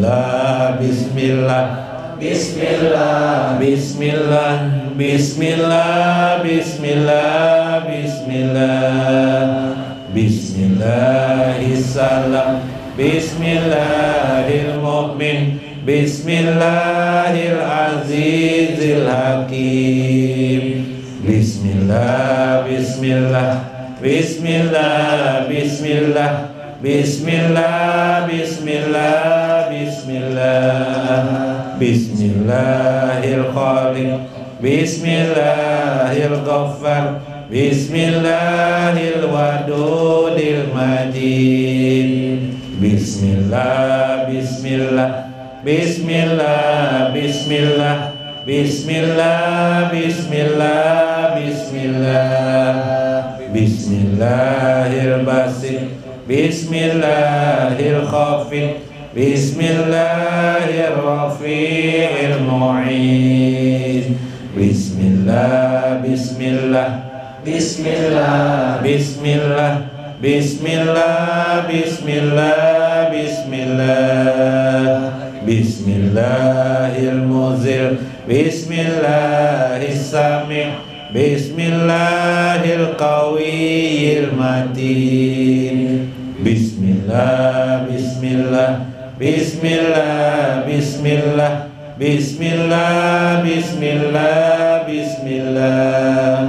Bismillah, bismillah, bismillah, bismillah, bismillah, bismillah, bismillah, bismillahissalam, bismillahilmu'min, bismillahilazizil hakim. Bismillah, bismillah, bismillah, bismillah, bismillah, bismillah, bismillah, bismillahil khaliq, bismillahil ghaffar, bismillahil wadudil majid. Bismillah, bismillah, bismillah, bismillah, bismillah, bismillah, bismillah, bismillahil basit, bismillahil khafid, bismillahir rafi'il mu'id. Bismillah, bismillah, bismillah, bismillah, bismillah, bismillah, bismillah, bismillahil muzil, bismillahis sami', bismillahil qawiyil matin. Bismillah, bismillah, bismillah, bismillah, bismillah, bismillah, bismillah.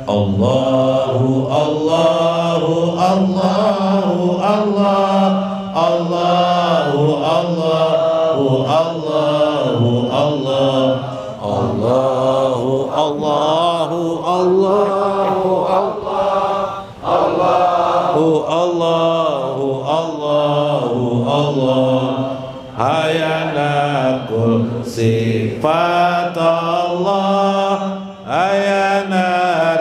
Allahu, Allahu, Allahu, Allah, Allahu, Allahu, Allahu, Allah, Allahu, Allahu, Allahu, Allah, Allahu, Allahu, Allahu, Allah. Hayana kul sifat Allah, hayana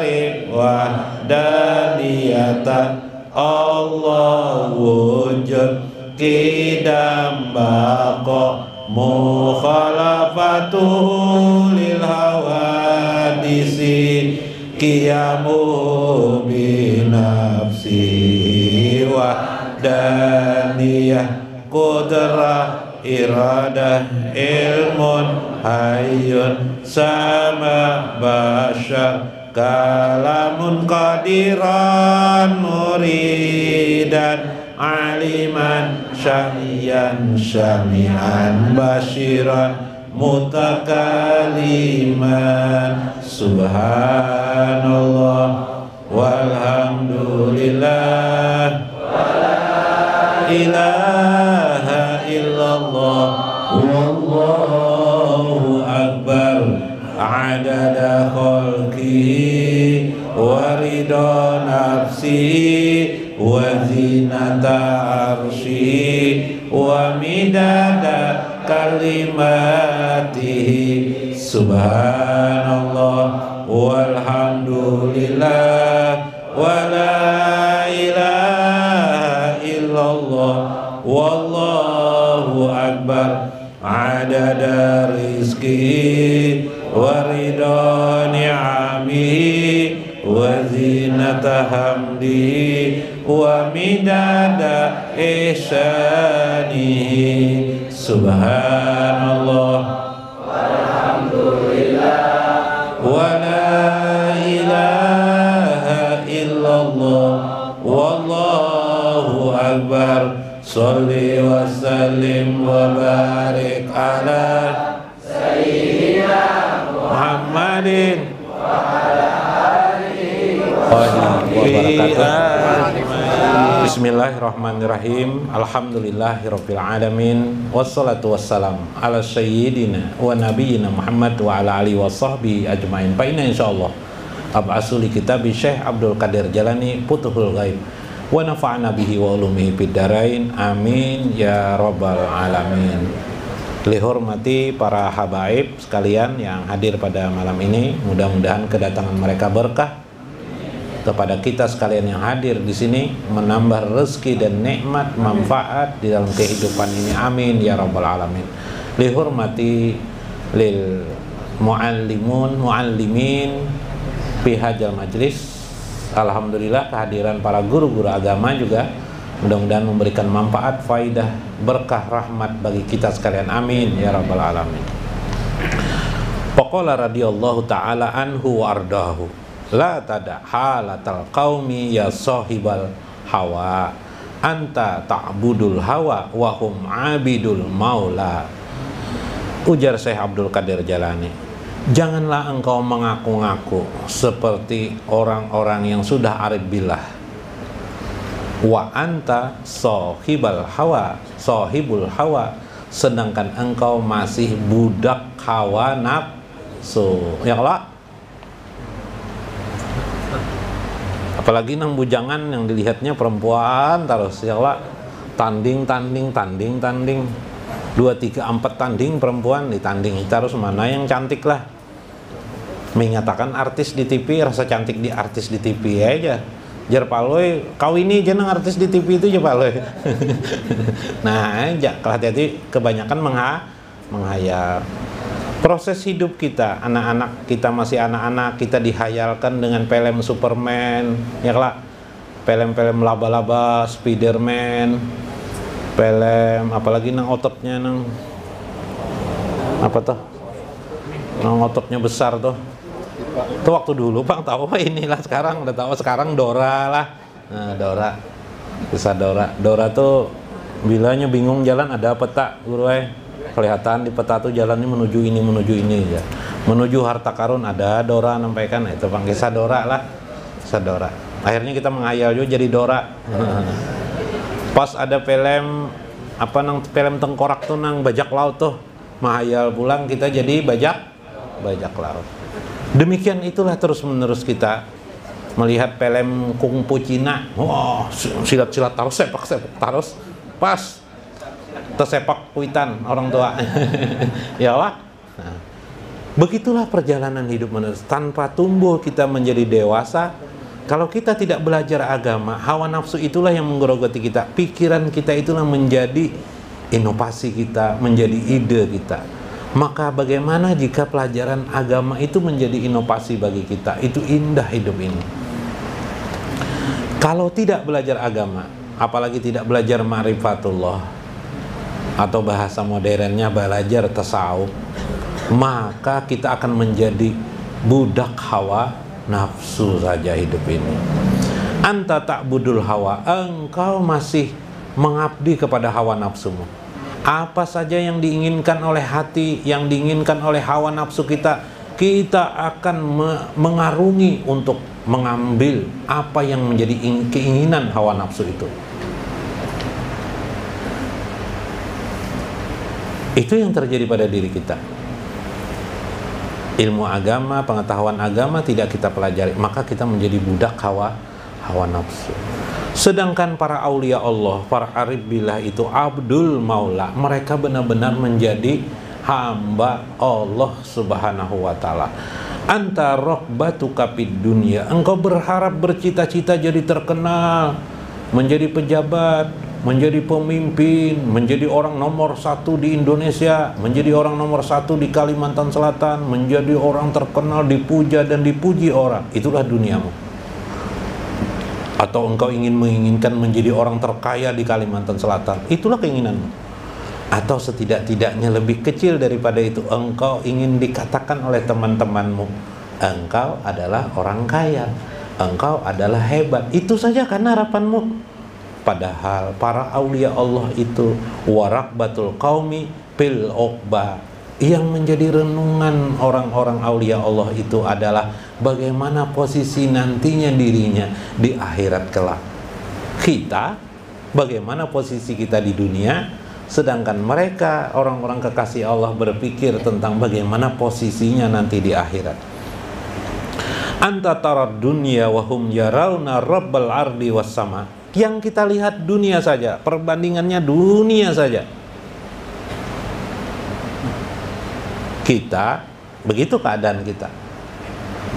wahdaniyatan Allah wujud qidam baqa mukhalafatuhu lil hawadisi qiyamu binafsi wahdaniyah qudrah iradah ilmun hayyun sama basyar kalamun qadiran muridan aliman syamian syami'an basyiran mutakaliman. Subhanallah walhamdulillah wala ilaha illallah wallahu akbar adada khalqihi wa ridha nafsihi wa zinata arsyihi wa midada kalimatihi. Subhanallah walhamdulillah wa la ilaha illallah wallahu akbar adada rizqihi wa ridha ni'amihi wa zinata hamdihi wa midada ihsanihi. Subhanallah walhamdulillah wa la ilaha illallah wallahu akbar. Sholli wa sallim wa barik ala sayyidina Muhammadin wa ala alihi wa barakatuh. Bismillahirrahmanirrahim. Alhamdulillahirabbil alamin. Wassalatu wassalam ala sayyidina wa nabiyyina Muhammad wa ala alihi wa sahbihi ajmain. Fa inna insyaallah ab'asu li kitabi Syekh Abdul Qadir Jalani Futuhul Ghaib wa nafa'ana bihi wa ulumihi fid dharain. Amin ya rabbal alamin. Dihormati para habaib sekalian yang hadir pada malam ini, mudah-mudahan kedatangan mereka berkah kepada kita sekalian yang hadir di sini, menambah rezeki dan nikmat manfaat di dalam kehidupan ini. Amin ya rabbal alamin. Dihormati lil muallimin fi hadzal majlis. Alhamdulillah kehadiran para guru-guru agama juga Mudah-mudahan memberikan manfaat, faidah, berkah, rahmat bagi kita sekalian. Amin ya rabbal alamin. Faqala radhiyallahu ta'ala anhu wa ardahu, la tada halatal qaumi ya sahibal hawa, anta ta'budul hawa wa hum abidul maula. Ujar Syekh Abdul Qadir Jalani, janganlah engkau mengaku-ngaku seperti orang-orang yang sudah arif billah. Wa anta sahibul hawa, sedangkan engkau masih budak hawa nafsu. Ya Allah. Apalagi nang bujangan yang dilihatnya perempuan terus, ya Allah. Tanding 2, 3, 4 tanding perempuan ditanding terus, mana yang cantik lah. Mengatakan artis di TV, rasa cantik di artis di TV aja. Jar paloy kawini jeneng artis di TV itu aja paloy. Nah, aja hati-hati kebanyakan menghayal. Proses hidup kita, anak-anak kita masih anak-anak, kita dihayalkan dengan film Superman, ya lah, film-film laba-laba, Spiderman, film apalagi nang ototnya nang apa tuh, nang ototnya besar tuh. Itu waktu dulu Bang tahu, inilah sekarang udah tahu, sekarang Dora lah. Nah, Dora. Kisah Dora tuh bilanya bingung jalan ada peta, guru kelihatan di peta tuh jalannya menuju ini ya. Menuju harta karun ada Dora nampaikan, itu Bang kisah Dora lah. Kisah Dora. Akhirnya kita menghayal juga jadi Dora. Pas ada film apa nang film tengkorak tuh nang bajak laut tuh. Menghayal pulang kita jadi bajak laut. Demikian itulah terus-menerus kita melihat film kungfu Cina. Wah, silat-silat terus, sepak terus, pas tersepak kuitan orang tua. Ya Allah. Nah, begitulah perjalanan hidup manusia. Tanpa tumbuh kita menjadi dewasa, kalau kita tidak belajar agama, hawa nafsu itulah yang menggerogoti kita. Pikiran kita itulah menjadi inovasi kita, menjadi ide kita. Maka bagaimana jika pelajaran agama itu menjadi inovasi bagi kita? Itu indah hidup ini. Kalau tidak belajar agama, apalagi tidak belajar ma'rifatullah, atau bahasa modernnya belajar tasawuf, maka kita akan menjadi budak hawa nafsu saja hidup ini. Anta ta'budul hawa, engkau masih mengabdi kepada hawa nafsumu. Apa saja yang diinginkan oleh hati, yang diinginkan oleh hawa nafsu kita, kita akan mengarungi untuk mengambil apa yang menjadi keinginan hawa nafsu itu. Itu yang terjadi pada diri kita. Ilmu agama, pengetahuan agama tidak kita pelajari, maka kita menjadi budak hawa nafsu. Sedangkan para aulia Allah, para arif billah itu abdul maula, mereka benar-benar menjadi hamba Allah subhanahu wa ta'ala. Anta rokbatuka fid dunya, engkau berharap bercita-cita jadi terkenal, menjadi pejabat, menjadi pemimpin, menjadi orang nomor 1 di Indonesia, menjadi orang nomor 1 di Kalimantan Selatan, menjadi orang terkenal, dipuja dan dipuji orang. Itulah duniamu. Atau engkau menginginkan menjadi orang terkaya di Kalimantan Selatan, itulah keinginanmu. Atau setidak-tidaknya lebih kecil daripada itu, engkau ingin dikatakan oleh teman-temanmu, engkau adalah orang kaya, engkau adalah hebat. Itu saja karena harapanmu. Padahal para aulia Allah itu warakbatul qaumi fil uqba. Yang menjadi renungan orang-orang aulia Allah itu adalah bagaimana posisi nantinya dirinya di akhirat kelak. Kita, bagaimana posisi kita di dunia, sedangkan mereka, orang-orang kekasih Allah, berpikir tentang bagaimana posisinya nanti di akhirat. Anta tarad dunya wa hum yarawna rabbal ardi was sama. Yang kita lihat dunia saja, perbandingannya dunia saja. Kita, begitu keadaan kita.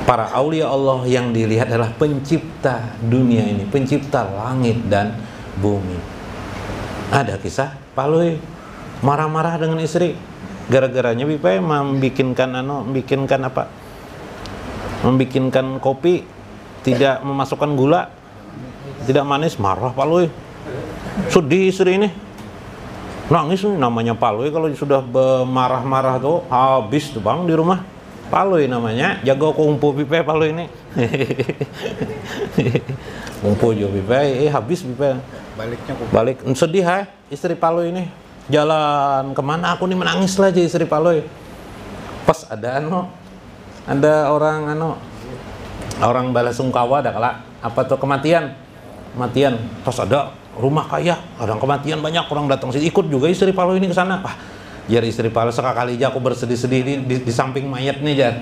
Para aulia Allah yang dilihat adalah pencipta dunia ini, pencipta langit dan bumi. Ada kisah Palui marah-marah dengan istri, gara-garanya Bipai membikinkan kopi tidak memasukkan gula, tidak manis, marah Palui. Sedih istri ini, nangis nih. Namanya Paloi kalau sudah marah-marah tuh habis tuh bang di rumah. Paloi namanya, jago kumpu pipe Paloi ini. Kumpu jo pipe, habis pipe. Balik sedih istri Paloi ini. Jalan kemana aku nih menangis lah aja istri Paloi. Pas ada orang balasungkawa ada kala apa tuh kematian. Pas ada rumah kaya, orang kematian banyak orang datang sini ikut juga istri Paloi ini ke sana. Jar istri Paloi sekali aja aku bersedih-sedih di samping mayat nih jar.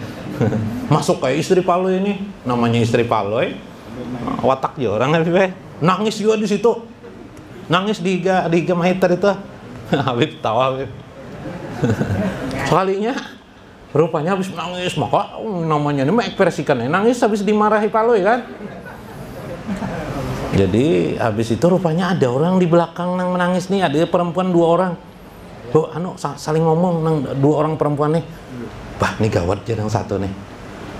Masuk kayak istri Paloi ini, namanya istri Paloi. Watak ya orang nangis juga di situ. Nangis di mayat itu. Habib tawa Habib. Sekalinya rupanya habis nangis, maka namanya ini mengekspresikan nangis habis dimarahi Paloi kan. Jadi habis itu rupanya ada orang di belakang yang menangis nih, ada perempuan 2 orang. Saling ngomong nang 2 orang perempuan nih. Bah, nih gawat yang satu nih.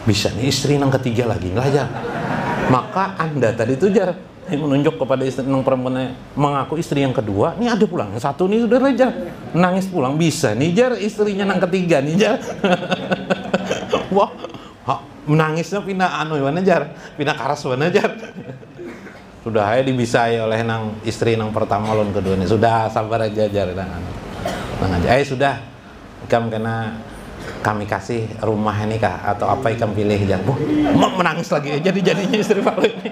Bisa nih istri yang ketiga lagi ngelajar. Maka Anda tadi itu jar menunjuk kepada istri yang perempuannya mengaku istri yang kedua, nih ada pulang yang satu nih sudah jar nangis pulang bisa nih jar istrinya yang ketiga nih jar. Wah, menangisnya pindah jar, pindah karas jar. Sudah dibisai oleh nang istri nang pertama lawan kedua nih. Sudah sabar aja jar sudah ikam kena kami kasih rumah ini kah atau apa ikam pilih jar. Mau menangis lagi jadinya istri Paloi ini.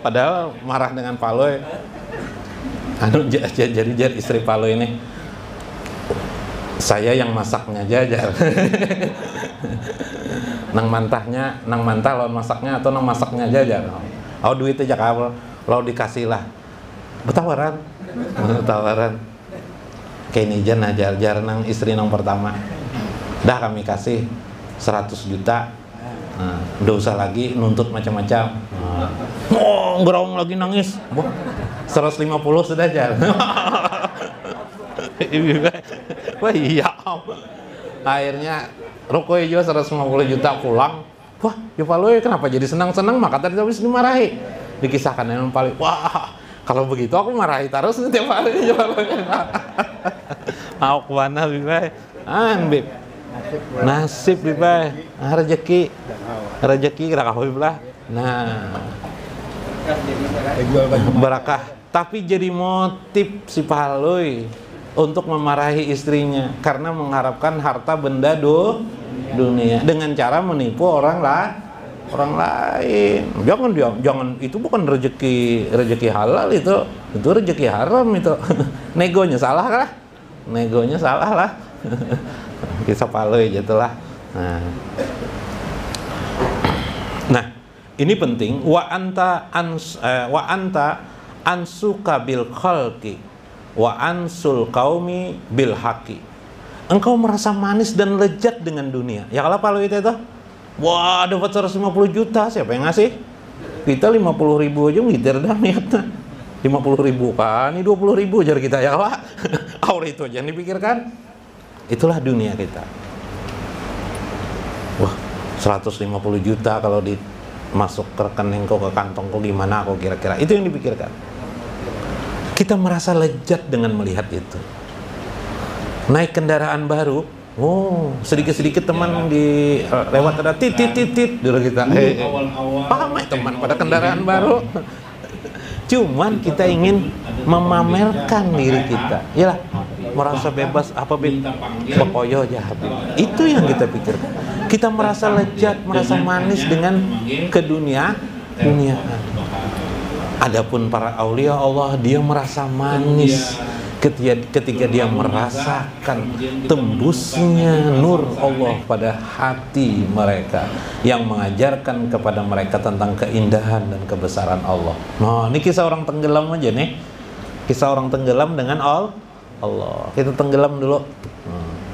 Padahal marah dengan Paloi. Jadi istri Paloi ini saya yang masaknya jajar. Nang mantah lawan masaknya atau nang masaknya jajar. Duit aja kalau lo dikasih lah tawaran kayak ini jan ajar nang istri nang pertama dah kami kasih 100 juta. Udah usah lagi nuntut macam-macam. Ngerong lagi nangis. 150 sudah jar. Wah iya. Akhirnya rokok juga 150 juta pulang. Wah, ya Paloi kenapa jadi senang-senang? Maka tadi habis dimarahi. Dikisahkan yang paling, wah kalau begitu aku marahi terus tiap hari. Mau kemana Bibai? Bib. Nasib Bibai. Rezeki kira Habib lah. Nah, barakah. Tapi jadi motif si Paloi untuk memarahi istrinya karena mengharapkan harta benda dunia dengan cara menipu orang lain. Jangan itu bukan rezeki halal, itu rezeki haram itu. Negonya salah lah. Kisah Paloi jatuhlah. Nah, ini penting. Wa anta ansuka bil khalqi wa ansul qaumi bil haqi. Engkau merasa manis dan lezat dengan dunia. Ya kalau Paloi itu wah dapat 150 juta, siapa yang ngasih? Kita 50.000 aja ngitir dah niatnya. 50.000 kan, ini 20.000 jar kita ya Pak. Aura itu aja yang dipikirkan. Itulah dunia kita. Wah, 150 juta kalau masuk ke rekening kok, ke kantong kok gimana kok kira-kira. Itu yang dipikirkan. Kita merasa lezat dengan melihat itu. Naik kendaraan baru, sedikit-sedikit teman di lewat ada tit dulu kita. Paham teman pada kendaraan baru. Cuman kita ingin memamerkan diri kita. Yalah, merasa bebas apa bekoyo aja Habib. Itu yang kita pikirkan. Kita merasa lezat, merasa manis dengan keduniaan. Adapun para aulia Allah, dia merasa manis ketika dia merasakan tembusnya nur Allah pada hati mereka yang mengajarkan kepada mereka tentang keindahan dan kebesaran Allah. Nah, ini kisah orang tenggelam aja nih. Kisah orang tenggelam dengan Allah. Kita tenggelam dulu.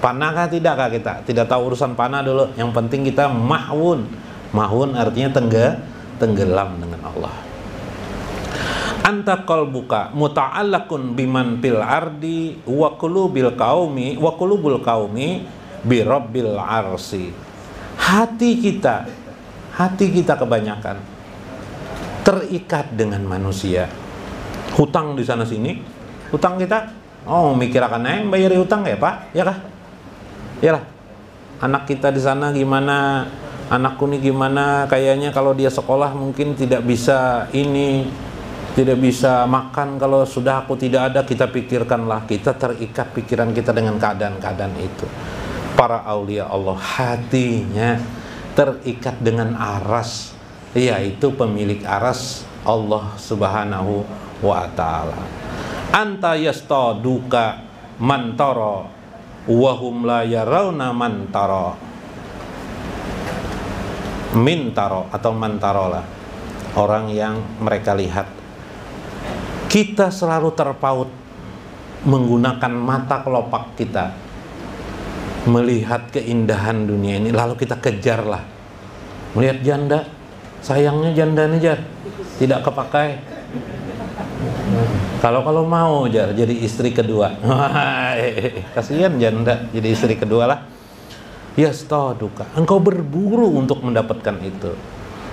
Panah kah tidak kah kita? Tidak tahu urusan panah dulu. Yang penting kita mahwun. Mahwun artinya tenggelam dengan Allah. Anta qalbuka muta'allaqun biman fil ardi wa qulubul qaumi bi rabbil arsi. Hati kita kebanyakan terikat dengan manusia. hutang di sana sini, hutang kita, oh mikir akan naik bayar hutang ya Pak, ya kah? Ya lah. Anak kita di sana gimana? Anakku nih gimana? Kayaknya kalau dia sekolah mungkin tidak bisa ini, tidak bisa makan kalau sudah aku tidak ada. Kita pikirkanlah, kita terikat pikiran kita dengan keadaan-keadaan itu. Para aulia Allah hatinya terikat dengan aras, yaitu pemilik aras Allah Subhanahu wa ta'ala. Anta yastaduka mantara wahum la yarawna mantara, mintaro atau mantarola, orang yang mereka lihat. Kita selalu terpaut menggunakan mata kelopak kita melihat keindahan dunia ini, lalu kita kejarlah. Melihat janda, sayangnya janda nih Jar, tidak kepakai. Kalau mau Jar jadi istri kedua, kasihan janda jadi istri kedua lah. Yastaduka, engkau berburu untuk mendapatkan itu.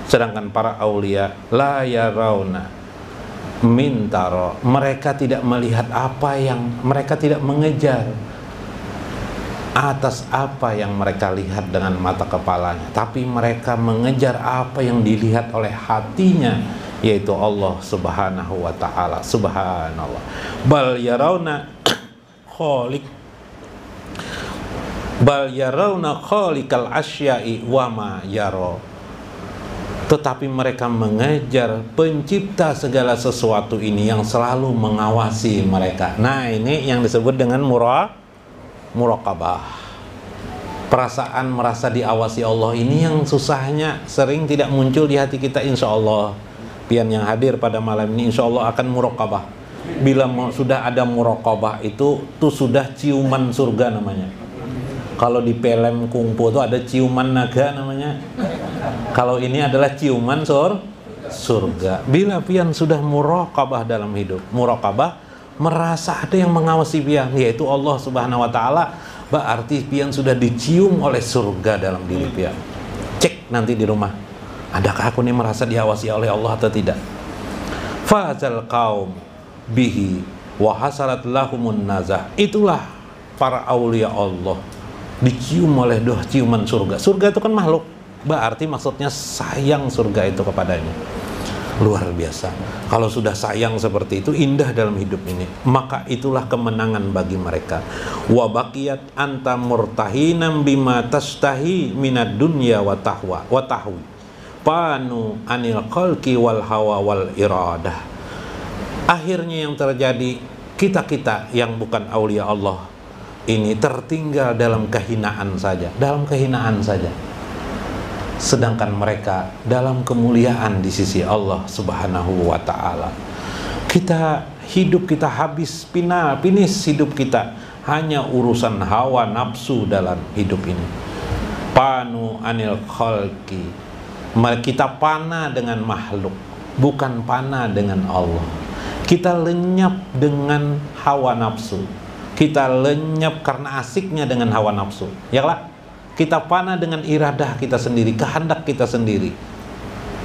Sedangkan para aulia la yarawna mintaro, mereka tidak melihat apa yang mereka tidak mengejar atas apa yang mereka lihat dengan mata kepalanya, tapi mereka mengejar apa yang dilihat oleh hatinya, yaitu Allah Subhanahu wa ta'ala. Subhanallah. Bal yarawna khaliq, bal yarawna khaliqal asya'i wa ma yaro, tetapi mereka mengejar pencipta segala sesuatu ini yang selalu mengawasi mereka. Nah, ini yang disebut dengan muraqabah. Perasaan merasa diawasi Allah ini yang susahnya sering tidak muncul di hati kita. Insya Allah pian yang hadir pada malam ini insya Allah akan muraqabah. Bila sudah ada muraqabah itu tuh sudah ciuman surga namanya. Kalau di film kungfu itu ada ciuman naga namanya. Kalau ini adalah ciuman surga. Bila pian sudah muraqabah dalam hidup, muraqabah merasa ada yang mengawasi pian, yaitu Allah Subhanahu wa ta'ala, berarti pian sudah dicium oleh surga dalam diri pian. Cek nanti di rumah, adakah aku ini merasa diawasi oleh Allah atau tidak? Fazal qaum bihi wa hasalat lahumun nazah. Itulah para aulia Allah, dicium oleh doa ciuman surga. Surga itu kan makhluk, berarti maksudnya sayang surga itu kepadanya. Luar biasa. Kalau sudah sayang seperti itu, indah dalam hidup ini, maka itulah kemenangan bagi mereka. Wa baqiyat anta murtahinam bima tastahi minad dunya wa tahwa wa tahwi panu anil khalqi wal hawa wal iradah. Akhirnya yang terjadi, kita-kita yang bukan aulia Allah ini tertinggal dalam kehinaan saja, dalam kehinaan saja. Sedangkan mereka dalam kemuliaan di sisi Allah Subhanahu wa ta'ala. Kita hidup, kita habis pinis hidup kita hanya urusan hawa nafsu dalam hidup ini. Panu anil khalqi, kita panah dengan makhluk, bukan panah dengan Allah. Kita lenyap dengan hawa nafsu, kita lenyap karena asiknya dengan hawa nafsu, ya lah. Kita panah dengan iradah kita sendiri, kehendak kita sendiri.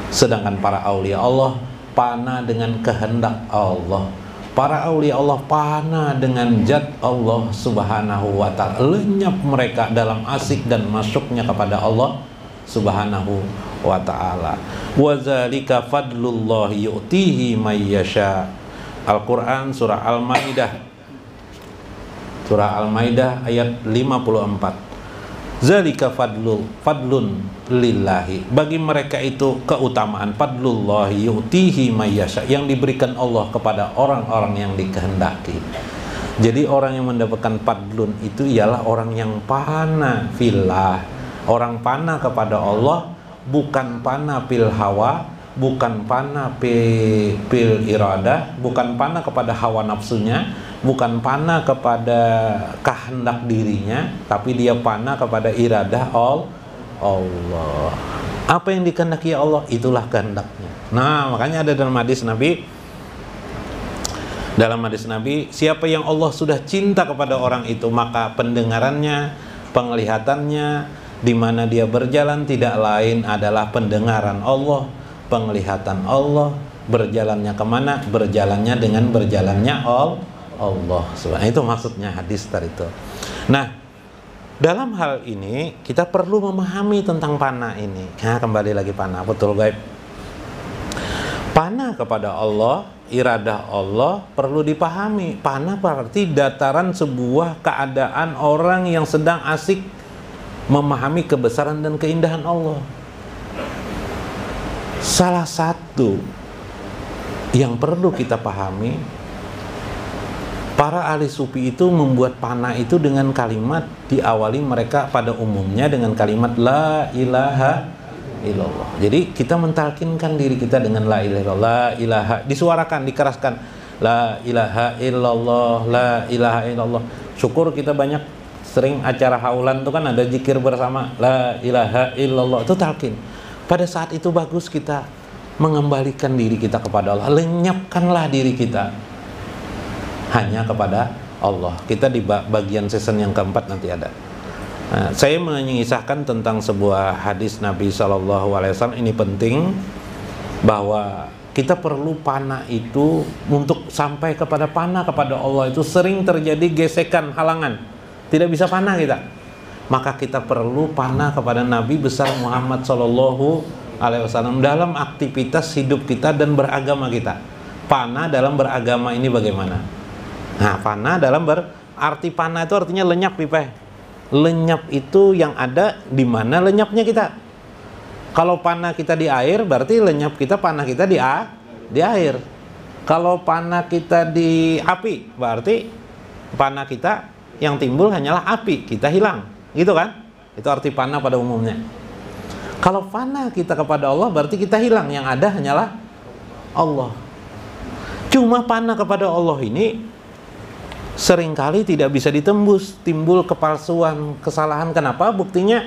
Sedangkan para aulia Allah panah dengan kehendak Allah. Para aulia Allah panah dengan zat Allah Subhanahu wa ta'ala. Lenyap mereka dalam asik dan masuknya kepada Allah Subhanahu wa ta'ala. Wa zalika fadlullahi yu'tihi may yasha. Al-Quran surah Al-Maidah, surah Al-Maidah ayat 54. Zalika fadlun lillahi, bagi mereka itu keutamaan, fadlullahi yu'tihi may yasha, yang diberikan Allah kepada orang-orang yang dikehendaki. Jadi orang yang mendapatkan fadlun itu ialah orang yang panah fillah, orang panah kepada Allah, bukan panah fil hawa, bukan panah fil iradah, bukan panah kepada hawa nafsunya, bukan panah kepada kehendak dirinya, tapi dia panah kepada iradah Allah. Apa yang dikehendaki Allah, itulah kehendaknya. Nah, makanya ada dalam hadis Nabi, siapa yang Allah sudah cinta kepada orang itu, maka pendengarannya, penglihatannya, di mana dia berjalan tidak lain adalah pendengaran Allah, penglihatan Allah, Berjalannya kemana? Berjalannya dengan berjalannya Allah. Itu maksudnya hadis tadi itu. Nah, dalam hal ini kita perlu memahami tentang panah ini. Nah, kembali lagi panah, betul gaib. Panah kepada Allah, iradah Allah perlu dipahami. Panah berarti dataran sebuah keadaan orang yang sedang asik memahami kebesaran dan keindahan Allah. Salah satu yang perlu kita pahami, para ahli sufi itu membuat panah itu dengan kalimat, diawali mereka pada umumnya dengan kalimat la ilaha illallah. Jadi kita mentalkinkan diri kita dengan la ilaha illallah, la ilaha, disuarakan, dikeraskan, la ilaha illallah, la ilaha illallah. Syukur kita banyak sering acara haulan itu kan ada zikir bersama, la ilaha illallah, itu talkin. Pada saat itu bagus kita mengembalikan diri kita kepada Allah, lenyapkanlah diri kita hanya kepada Allah. Kita di bagian season yang keempat nanti ada. Nah, saya mengisahkan tentang sebuah hadis Nabi SAW. Ini penting bahwa kita perlu panah itu untuk sampai kepada panah kepada Allah itu sering terjadi gesekan, halangan, tidak bisa panah kita. Maka kita perlu panah kepada Nabi besar Muhammad SAW dalam aktivitas hidup kita dan beragama kita. Panah dalam beragama ini bagaimana? Nah, panah dalam berarti panah itu artinya lenyap, Pipeh. Lenyap itu yang ada di mana lenyapnya kita. Kalau panah kita di air, berarti lenyap kita, panah kita di air. Kalau panah kita di api, berarti panah kita yang timbul hanyalah api, kita hilang, gitu kan? Itu arti panah pada umumnya. Kalau panah kita kepada Allah, berarti kita hilang, yang ada hanyalah Allah. Cuma panah kepada Allah ini seringkali tidak bisa ditembus, timbul kepalsuan, kesalahan. Kenapa? Buktinya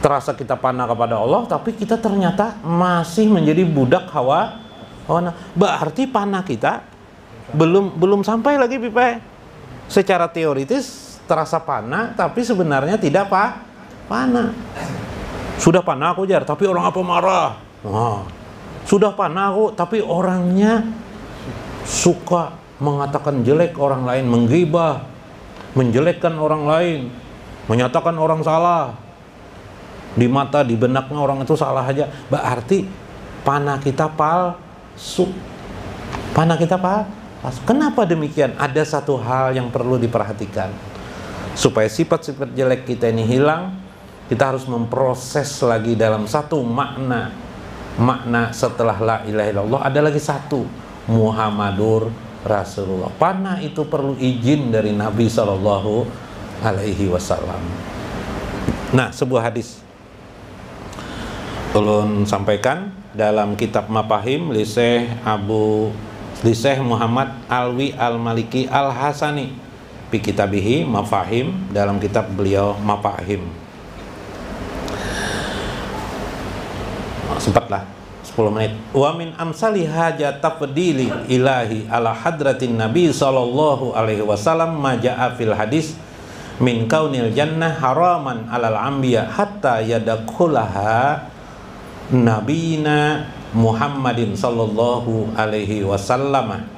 terasa kita panah kepada Allah, tapi kita ternyata masih menjadi budak hawa. Berarti panah kita belum sampai lagi, Pipe. Secara teoritis terasa panah, tapi sebenarnya tidak panah. Sudah panah aku, Jar, tapi orang apa marah. Sudah panah aku, tapi orangnya suka mengatakan jelek orang lain, menggibah, menjelekkan orang lain, menyatakan orang salah. Di mata, di benaknya orang itu salah aja. Berarti panah kita palsu. Panah kita palsu. Kenapa demikian? Ada satu hal yang perlu diperhatikan. Supaya sifat-sifat jelek kita ini hilang, kita harus memproses lagi dalam satu makna. Makna setelah la ilaha illallah ada lagi satu, Muhammadur Rasulullah. Panah itu perlu izin dari Nabi SAW. Nah, sebuah hadis ulun sampaikan dalam kitab Mafahim li Syekh Muhammad Alwi Al-Maliki Al-Hasani fi kitabihi Mafahim, dalam kitab beliau Mafahim. Sempatlah 10 menit. Wa min amsali hajat tafdili ilahi ala hadratin Nabi sallallahu alaihi wasallam ma jaa fil hadis min kaunil jannah haraman alal anbiya hatta yadkhulaha nabiyina Muhammadin sallallahu alaihi wasallam.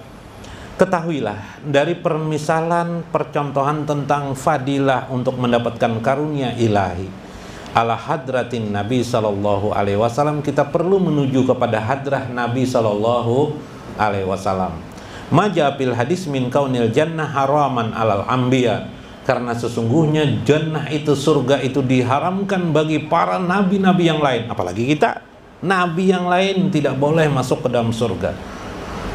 Ketahuilah dari permisalan percontohan tentang fadilah untuk mendapatkan karunia ilahi ala hadratin Nabi sallallahu alaihi wasallam, kita perlu menuju kepada hadrah Nabi sallallahu alaihi wasallam. Majapil hadis min kaunil jannah haraman alal anbiya, karena sesungguhnya jannah itu, surga itu diharamkan bagi para nabi-nabi yang lain, apalagi kita. Nabi yang lain tidak boleh masuk ke dalam surga.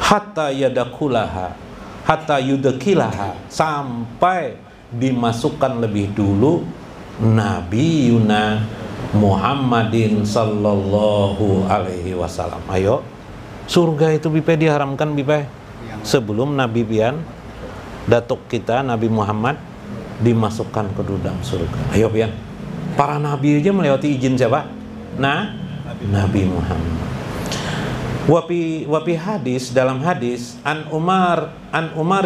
Hatta yadakulaha, hatta yudakilaha, sampai dimasukkan lebih dulu Nabi Yuna Muhammadin sallallahu alaihi wasallam. Ayo, surga itu Bipe diharamkan Bipe sebelum Nabi pian datuk kita Nabi Muhammad dimasukkan ke dalam surga. Ayo pian, para nabi aja melewati izin siapa? Nabi Muhammad. Wapi hadis, dalam hadis an Umar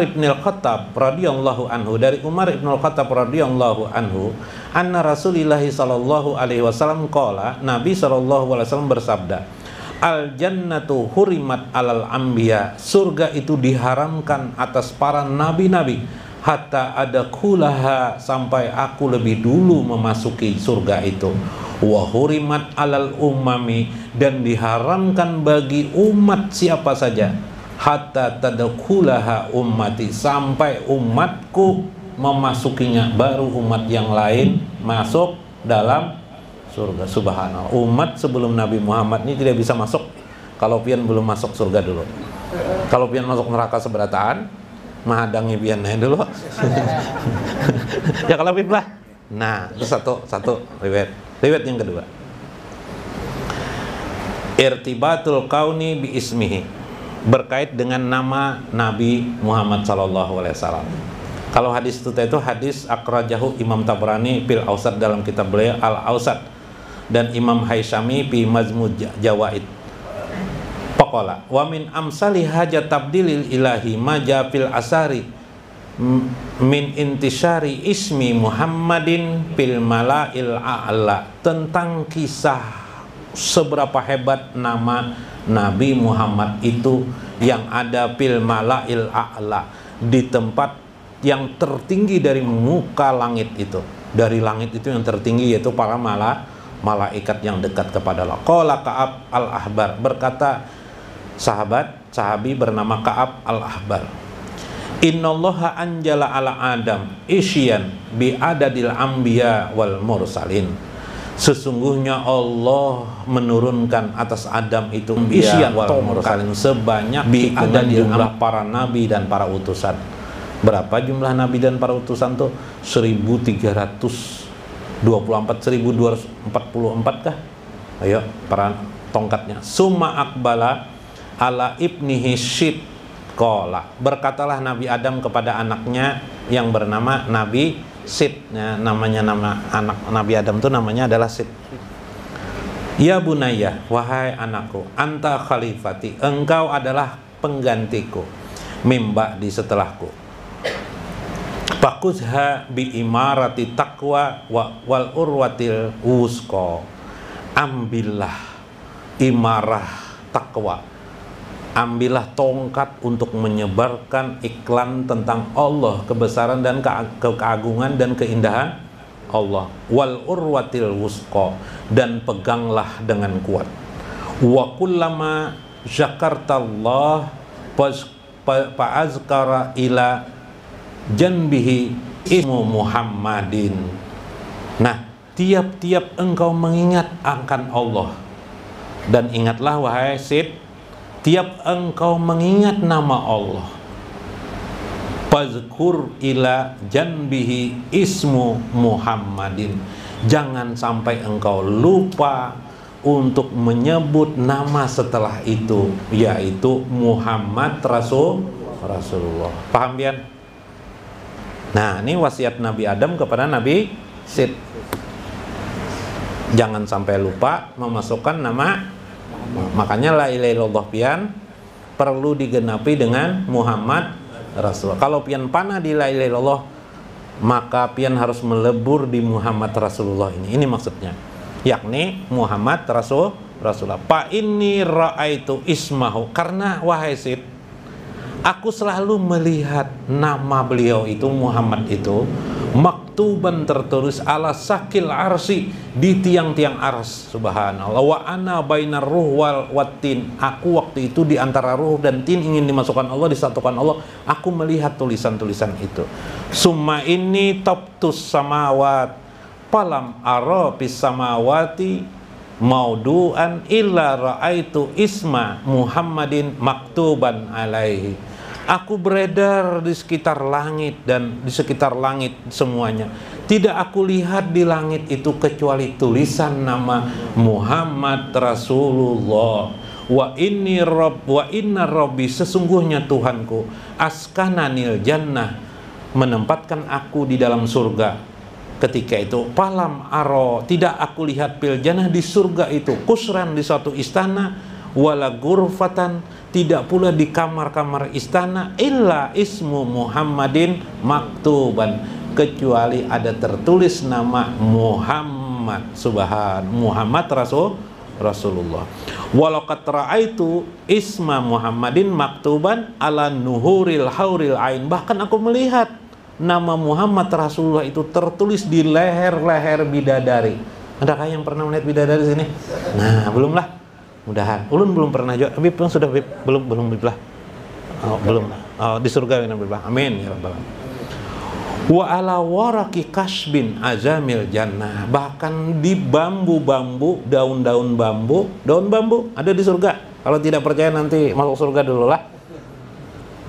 ibn al-Khattab radhiyallahu anhu, dari Umar ibn al-Khattab radhiyallahu anhu, anna Rasulullah sallallahu alaihi wasallam qala, Nabi sallallahu alaihi wasallam bersabda, Al jannatu hurimat alal anbiya, surga itu diharamkan atas para nabi-nabi, hatta ada kulaha, sampai aku lebih dulu memasuki surga itu. Wa hurimat alal umami, dan diharamkan bagi umat siapa saja, hatta tadkhulaha ummati, sampai umatku memasukinya, baru umat yang lain masuk dalam surga. Subhanallah, umat sebelum Nabi Muhammad ini tidak bisa masuk kalau pian belum masuk surga dulu. Kalau pian masuk neraka seberataan, mahadangi pian dulu. Ya kalau pian lah. Nah, itu satu riwayat yang kedua. Irtibatul kauni bi ismihi, berkait dengan nama Nabi Muhammad sallallahu alaihi wasallam. Kalau hadis itu hadis akhrajahu Imam Tabrani fil Awsat, dalam kitab beliau Al Awsat, dan Imam Haisami fi Mazmud Jawaid. Faqala wa min amsali hajat tabdilil ilahi maja fil asari min intishari ismi Muhammadin fil malail a'la, tentang kisah seberapa hebat nama Nabi Muhammad itu yang ada fil malail a'la, di tempat yang tertinggi dari muka langit itu. Dari langit itu yang tertinggi yaitu para malaikat yang dekat kepada Allah. Qala Ka'ab al-Ahbar, berkata sahabi bernama Ka'ab al-Ahbar, innallaha anjala ala Adam isyan bi adadil anbiya wal mursalin, sesungguhnya Allah menurunkan atas Adam itu isyan wal mursalin, sebanyak bi adadil jumlah para nabi dan para utusan. Berapa jumlah nabi dan para utusan tuh? 1324, 1244 kah? Ayo, para tongkatnya. Summa akbala ala ibnihi Syit qala, berkatalah Nabi Adam kepada anaknya yang bernama Nabi Syit. Nama anak Nabi Adam itu namanya adalah Syit. Ya bunayya, wahai anakku, anta khalifati, engkau adalah penggantiku, mimba di setelahku. Fakuzha bi imarati taqwa wal urwatil wusqa, ambillah imarah takwa, ambillah tongkat untuk menyebarkan iklan tentang Allah, kebesaran dan keagungan dan keindahan Allah. Wal urwatil wusqa, dan peganglah dengan kuat. Wa kullama zakartallah fa'azkara ila janbihi ismu Muhammadin. Nah, tiap-tiap engkau mengingat akan Allah, dan ingatlah wahai Syed, tiap engkau mengingat nama Allah, fazkur ila janbihi ismu Muhammadin, jangan sampai engkau lupa untuk menyebut nama setelah itu, yaitu Muhammad Rasulullah. Paham pian? Nah, ini wasiat Nabi Adam kepada Nabi Syed. Jangan sampai lupa memasukkan nama. Makanya la ilaha illallah pian perlu digenapi dengan Muhammad Rasulullah. Kalau pian panah di la ilaha illallah, maka pian harus melebur di Muhammad Rasulullah ini. Ini maksudnya, yakni Muhammad Rasulullah. Fa inni ra'aitu ismahu, karena wahai Syed, aku selalu melihat nama beliau itu, Muhammad itu, maktuban, tertulis ala sakil arsi, di tiang-tiang ars. Subhanallah. Wa ana bainar ruh wal watin, aku waktu itu di antara ruh dan tin, ingin dimasukkan Allah, disatukan Allah. Aku melihat tulisan-tulisan itu. Summa ini tabtus samawat falam ara bis samawati maudu'an illa ra'aitu isma Muhammadin maktuban alaihi. Aku beredar di sekitar langit dan di sekitar langit semuanya. Tidak aku lihat di langit itu kecuali tulisan nama Muhammad Rasulullah. Wa inna rabbi, sesungguhnya Tuhanku, askananil jannah, menempatkan aku di dalam surga. Ketika itu palam aro, tidak aku lihat pil jannah, di surga itu, kusran, di suatu istana, wala gurfatan, tidak pula di kamar-kamar istana, illa ismu Muhammadin maktuban, kecuali ada tertulis nama Muhammad. Muhammad Rasulullah. Walau qad ra'aitu isma Muhammadin maktuban ala nuhuril hauril ain. Bahkan aku melihat nama Muhammad Rasulullah itu tertulis di leher-leher bidadari. Adakah yang pernah melihat bidadari sini? Nah, belum lah. Mudahan. Ulun belum pernah juga. Habib sudah Habib? Belum Habib lah. Oh, belum. Oh, di surga ya Habib lah. Amin ya rabbal alamin. Wa ala waraki kasbin azamil jannah. Bahkan di bambu-bambu, daun-daun bambu ada di surga. Kalau tidak percaya nanti masuk surga dulu lah.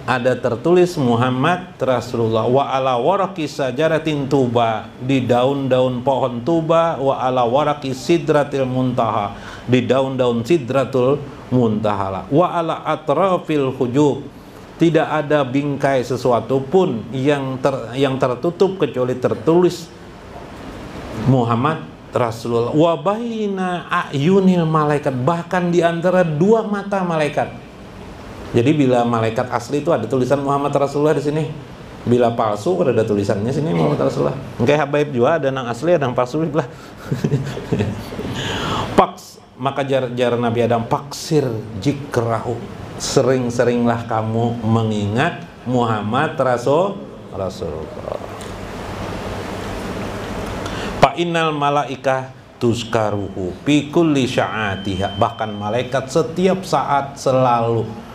Ada tertulis Muhammad Rasulullah. Wa ala waraki sajaratin tuba, di daun-daun pohon tuba. Wa ala waraki sidratil muntaha, di daun-daun sidratul muntaha. Wa ala atrafil hujub, tidak ada bingkai sesuatu pun yang tertutup kecuali tertulis Muhammad Rasulullah. Wa baina ayunil malaikat, bahkan di antara dua mata malaikat. Jadi bila malaikat asli itu ada tulisan Muhammad Rasulullah di sini. Bila palsu ada tulisannya sini Muhammad Rasulullah. Oke, habaib juga ada yang asli ada yang palsu lah. Maka jar Nabi Adam paksir jikrahu, sering-seringlah kamu mengingat Muhammad Rasulullah. Fa innal malaikah tuzkaruhu fi kulli sya'atiha, bahkan malaikat setiap saat selalu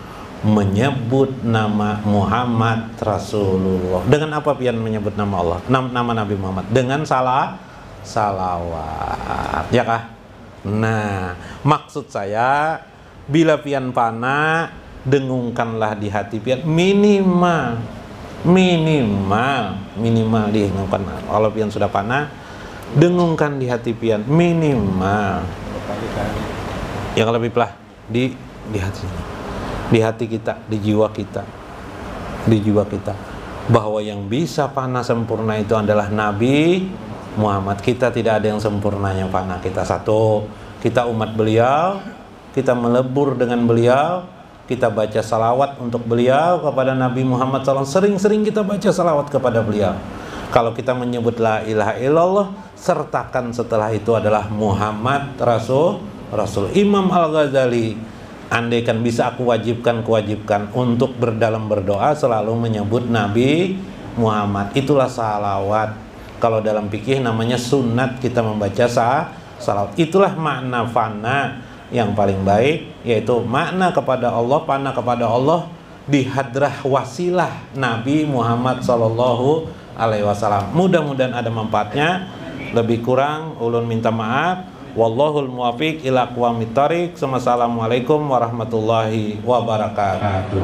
menyebut nama Muhammad Rasulullah. Dengan apa pian menyebut nama Allah? Nama Nabi Muhammad dengan salawat. Ya kah? Nah, maksud saya bila pian pana, dengungkanlah di hati pian minimal didengungkan. Kalau pian sudah pana, dengungkan di hati pian minimal. Yang lebih lah di hati, di hati kita, di jiwa kita, bahwa yang bisa pana sempurna itu adalah Nabi Muhammad. Kita tidak ada yang sempurnanya pana. Kita satu, kita umat beliau, kita melebur dengan beliau, kita baca salawat untuk beliau kepada Nabi Muhammad SAW. Sering-sering kita baca salawat kepada beliau. Kalau kita menyebut la ilaha illallah, sertakan setelah itu adalah Muhammad Rasul. Imam Al-Ghazali, andaikan bisa aku wajibkan untuk berdalam berdoa selalu menyebut Nabi Muhammad. Itulah salawat. Kalau dalam fikih namanya sunnat kita membaca salawat. Itulah makna fana yang paling baik, yaitu makna kepada Allah, pana kepada Allah di hadrah wasilah Nabi Muhammad Sallallahu Alaihi Wasallam. Mudah-mudahan ada manfaatnya. Lebih kurang ulun minta maaf. Wallahul muwafiq ila aqwamit thoriq. Wassalamualaikum warahmatullahi wabarakatuh.